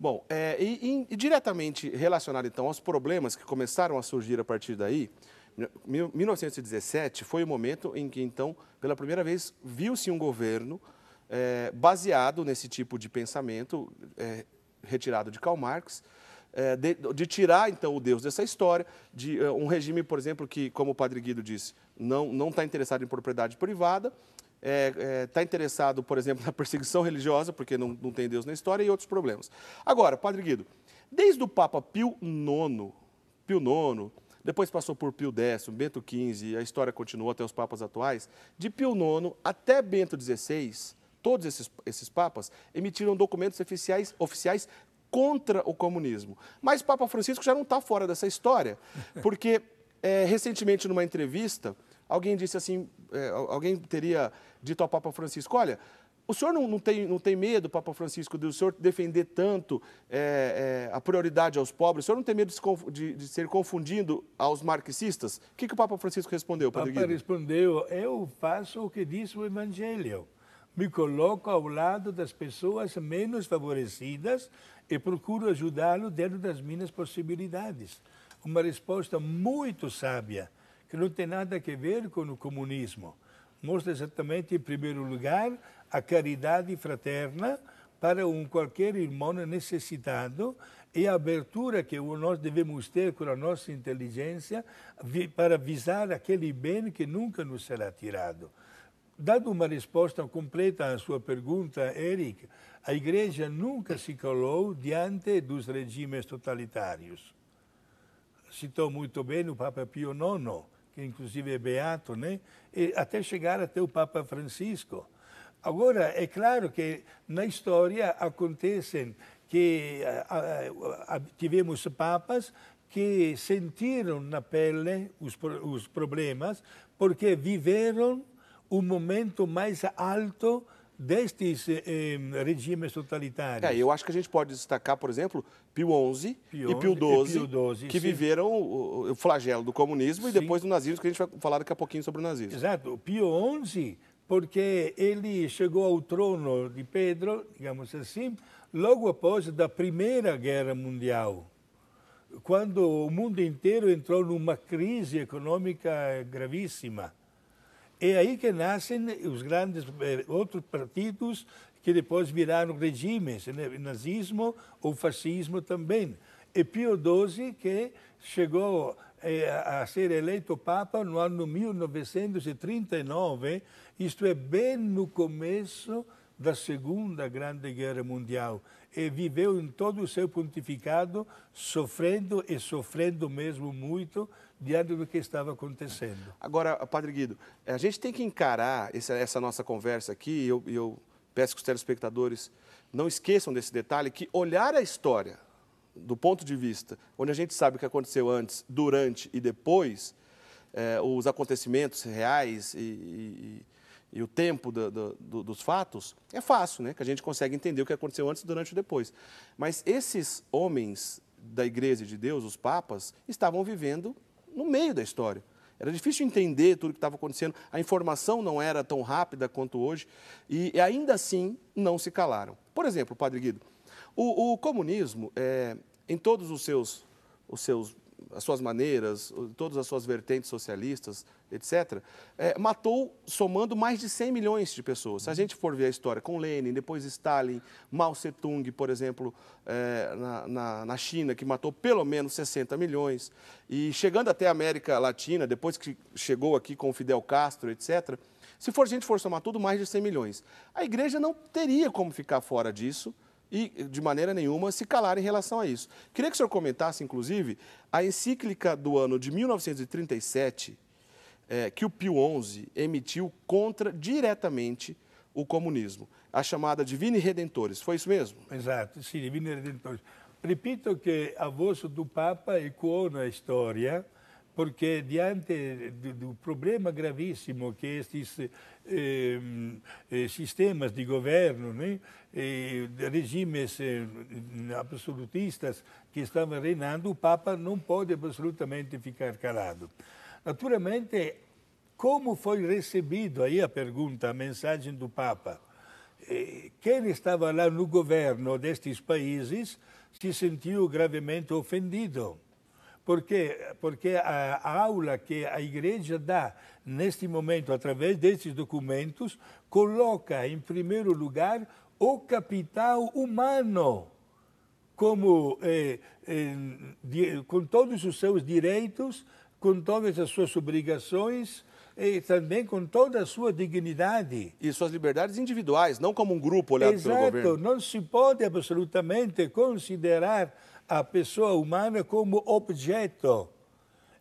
Bom, e diretamente relacionado então aos problemas que começaram a surgir a partir daí, 1917 foi o momento em que então, pela primeira vez, viu-se um governo baseado nesse tipo de pensamento retirado de Karl Marx, de tirar, então, o Deus dessa história, de um regime, por exemplo, que, como o padre Guido disse, não está interessado em propriedade privada, está interessado, por exemplo, na perseguição religiosa, porque não tem Deus na história, e outros problemas. Agora, padre Guido, desde o Papa Pio IX, depois passou por Pio X, Bento XV, a história continuou até os papas atuais, de Pio IX até Bento XVI, todos esses papas emitiram documentos oficiais contra o comunismo. Mas o Papa Francisco já não está fora dessa história, porque recentemente numa entrevista, alguém disse assim, alguém teria dito ao Papa Francisco, olha, o senhor não tem medo, Papa Francisco, de o senhor defender tanto a prioridade aos pobres? O senhor não tem medo de ser confundido aos marxistas? O que o Papa Francisco respondeu, Padre Guido? O Papa respondeu, eu faço o que diz o Evangelho. Me coloco ao lado das pessoas menos favorecidas e procuro ajudá-lo dentro das minhas possibilidades. Uma resposta muito sábia, que não tem nada a ver com o comunismo. Mostra exatamente, em primeiro lugar, a caridade fraterna para qualquer irmão necessitado e a abertura que nós devemos ter com a nossa inteligência para visar aquele bem que nunca nos será tirado. Dando uma resposta completa à sua pergunta, Eric, a Igreja nunca se calou diante dos regimes totalitários. Citou muito bem o Papa Pio IX, que inclusive é beato, né? E até chegar até o Papa Francisco. Agora, é claro que na história acontecem que tivemos papas que sentiram na pele os problemas porque viveram o momento mais alto destes regimes totalitários. Eu acho que a gente pode destacar, por exemplo, Pio XI e Pio XII, que viveram o flagelo do comunismo, sim, e depois do nazismo, que a gente vai falar daqui a pouquinho sobre o nazismo. Exato. Pio XI, porque ele chegou ao trono de Pedro, digamos assim, logo após da Primeira Guerra Mundial, quando o mundo inteiro entrou numa crise econômica gravíssima. É aí que nascem os grandes outros partidos que depois viraram regimes, né? Nazismo ou fascismo também. E Pio XII, que chegou a ser eleito Papa no ano 1939, isto é, bem no começo da Segunda Grande Guerra Mundial, e viveu em todo o seu pontificado sofrendo e sofrendo mesmo muito diante do que estava acontecendo. Agora, Padre Guido, a gente tem que encarar essa nossa conversa aqui, e eu peço que os telespectadores não esqueçam desse detalhe, que olhar a história do ponto de vista onde a gente sabe o que aconteceu antes, durante e depois, os acontecimentos reais e o tempo dos fatos, é fácil, né? Que a gente consegue entender o que aconteceu antes, durante e depois. Mas esses homens da Igreja de Deus, os papas, estavam vivendo no meio da história. Era difícil entender tudo o que estava acontecendo, a informação não era tão rápida quanto hoje, e ainda assim não se calaram. Por exemplo, Padre Guido, o comunismo, em todos as suas maneiras, todas as suas vertentes socialistas, etc., matou, somando, mais de 100 milhões de pessoas. Se a gente for ver a história com Lenin, depois Stalin, Mao Tse-tung, por exemplo, na China, que matou pelo menos 60 milhões, e chegando até a América Latina, depois que chegou aqui com Fidel Castro, etc., se a gente for somar tudo, mais de 100 milhões. A Igreja não teria como ficar fora disso, e, de maneira nenhuma, se calar em relação a isso. Queria que o senhor comentasse, inclusive, a encíclica do ano de 1937, que o Pio XI emitiu contra, diretamente, o comunismo, a chamada Divini Redentores. Foi isso mesmo? Exato, sim, Divini Redentores. Repito que a voz do Papa ecoou na história, porque diante do problema gravíssimo que estes sistemas de governo, né, regimes absolutistas que estavam reinando, o Papa não pode absolutamente ficar calado. Naturalmente, como foi recebido, aí a pergunta, a mensagem do Papa? quem estava lá no governo destes países se sentiu gravemente ofendido. Porque a aula que a Igreja dá neste momento, através destes documentos, coloca em primeiro lugar o capital humano, como, com todos os seus direitos, com todas as suas obrigações, e também com toda a sua dignidade. E suas liberdades individuais, não como um grupo olhado pelo governo. Exato, não se pode absolutamente considerar a pessoa humana como objeto.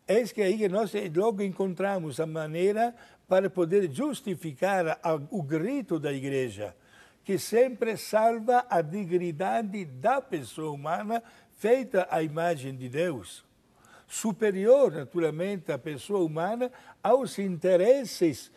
Eis que aí que nós logo encontramos a maneira para poder justificar o grito da Igreja, que sempre salva a dignidade da pessoa humana feita à imagem de Deus. Superior, naturalmente, à pessoa humana aos interesses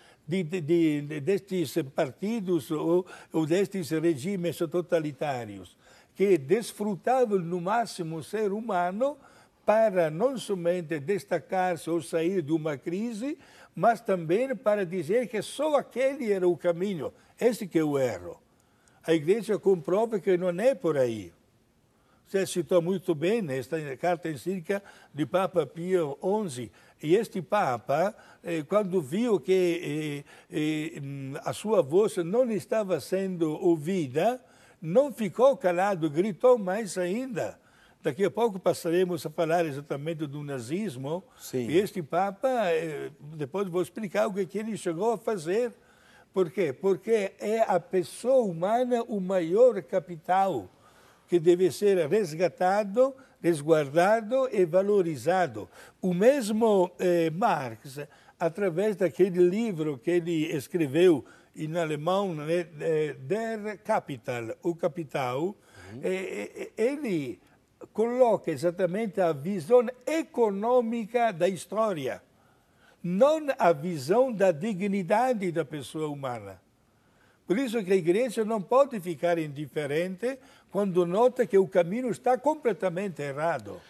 destes partidos ou destes regimes totalitários, que desfrutavam no máximo o ser humano para não somente destacar-se ou sair de uma crise, mas também para dizer que só aquele era o caminho. Esse que é o erro. A Igreja comprova que não é por aí. Você citou muito bem nesta carta encíclica de Papa Pio XI. E este Papa, quando viu que a sua voz não estava sendo ouvida, não ficou calado, gritou mais ainda. Daqui a pouco passaremos a falar exatamente do nazismo. Sim. E este Papa, depois vou explicar o que ele chegou a fazer. Por quê? Porque é a pessoa humana o maior capital que deve ser resgatado, resguardado e valorizado. O mesmo Marx, através daquele livro que ele escreveu em alemão, né, Der Kapital, o Capital, ele coloca exatamente a visão econômica da história, não a visão da dignidade da pessoa humana. Por isso que a Igreja não pode ficar indiferente quando nota que o caminho está completamente errado.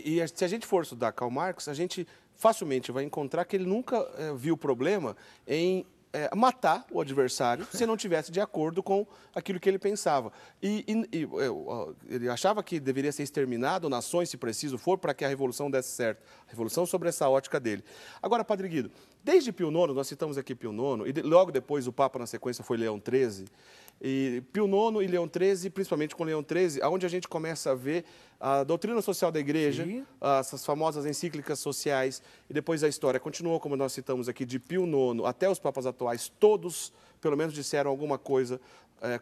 E se a gente for estudar Karl Marx, a gente facilmente vai encontrar que ele nunca viu problema em matar o adversário se não tivesse de acordo com aquilo que ele pensava. Ele achava que deveria ser exterminado nações, se preciso for, para que a revolução desse certo. A revolução sobre essa ótica dele. Agora, Padre Guido, desde Pio IX, nós citamos aqui Pio IX, e logo depois o Papa na sequência foi Leão XIII, e Pio IX e Leão XIII, principalmente com Leão XIII, onde a gente começa a ver a doutrina social da Igreja, essas famosas encíclicas sociais, e depois a história continuou, como nós citamos aqui, de Pio IX até os papas atuais, todos, pelo menos, disseram alguma coisa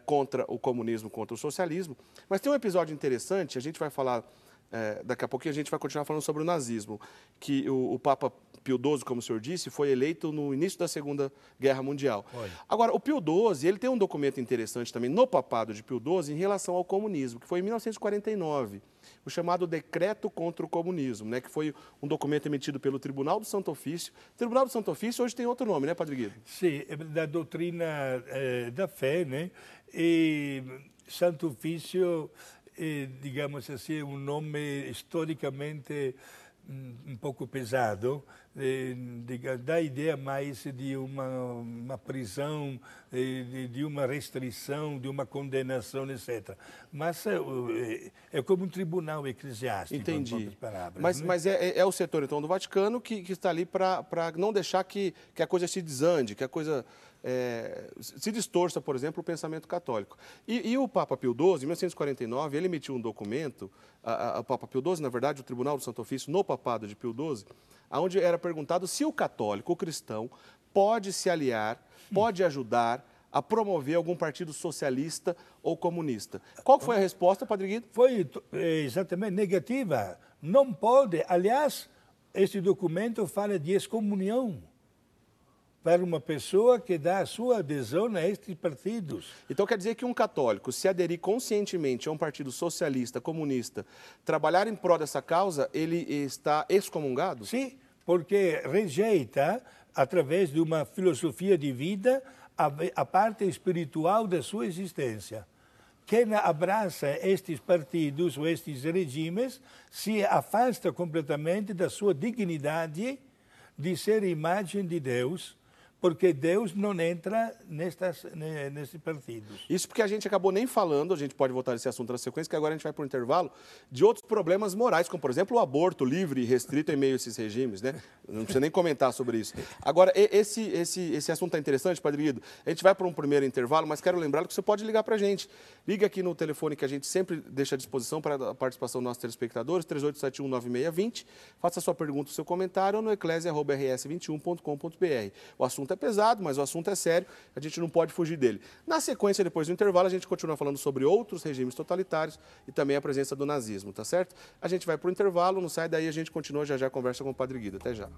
contra o comunismo, contra o socialismo. Mas tem um episódio interessante, a gente vai falar, daqui a pouquinho a gente vai continuar falando sobre o nazismo, que o Papa Pio XII, como o senhor disse, foi eleito no início da Segunda Guerra Mundial. Olha. Agora, o Pio XII, ele tem um documento interessante também no papado de Pio XII em relação ao comunismo, que foi em 1949, o chamado Decreto contra o Comunismo, né, que foi um documento emitido pelo Tribunal do Santo Ofício. O Tribunal do Santo Ofício hoje tem outro nome, né, Padre Guido? Sim, da doutrina da fé, né? E Santo Ofício, digamos assim, é um nome historicamente um pouco pesado, dá a ideia mais de uma prisão, de uma restrição, de uma condenação, etc. Mas é como um tribunal eclesiástico, entendi. Em poucas palavras. Mas é o setor, então, do Vaticano que está ali para não deixar que a coisa se desande, que a coisa se distorça, por exemplo, o pensamento católico. E o Papa Pio XII, em 1949, ele emitiu um documento, o Papa Pio XII, na verdade, o Tribunal do Santo Ofício, no papado de Pio XII, onde era perguntado se o católico, o cristão, pode se aliar, pode ajudar a promover algum partido socialista ou comunista. Qual foi a resposta, Padre Guido? Foi exatamente negativa. Não pode. Aliás, esse documento fala de excomunhão para uma pessoa que dá a sua adesão a estes partidos. Então quer dizer que um católico, se aderir conscientemente a um partido socialista, comunista, trabalhar em prol dessa causa, ele está excomungado? Sim, porque rejeita, através de uma filosofia de vida, a parte espiritual da sua existência. Quem abraça estes partidos ou estes regimes se afasta completamente da sua dignidade de ser imagem de Deus, porque Deus não entra nesses partidos. Isso porque a gente acabou nem falando, a gente pode voltar nesse assunto na sequência, que agora a gente vai para o intervalo, de outros problemas morais, como, por exemplo, o aborto livre e restrito em meio a esses regimes, né? Não precisa nem comentar sobre isso. Agora, esse assunto está interessante, Padre Guido. A gente vai para um primeiro intervalo, mas quero lembrá-lo que você pode ligar para a gente. Liga aqui no telefone que a gente sempre deixa à disposição para a participação dos nossos telespectadores, 38719620. Faça a sua pergunta, o seu comentário, ou no eclesia.rs21.com.br. O assunto é pesado, mas o assunto é sério, a gente não pode fugir dele. Na sequência, depois do intervalo, a gente continua falando sobre outros regimes totalitários e também a presença do nazismo, tá certo? A gente vai para o intervalo, não sai daí, a gente continua já já a conversa com o Padre Guido. Até já.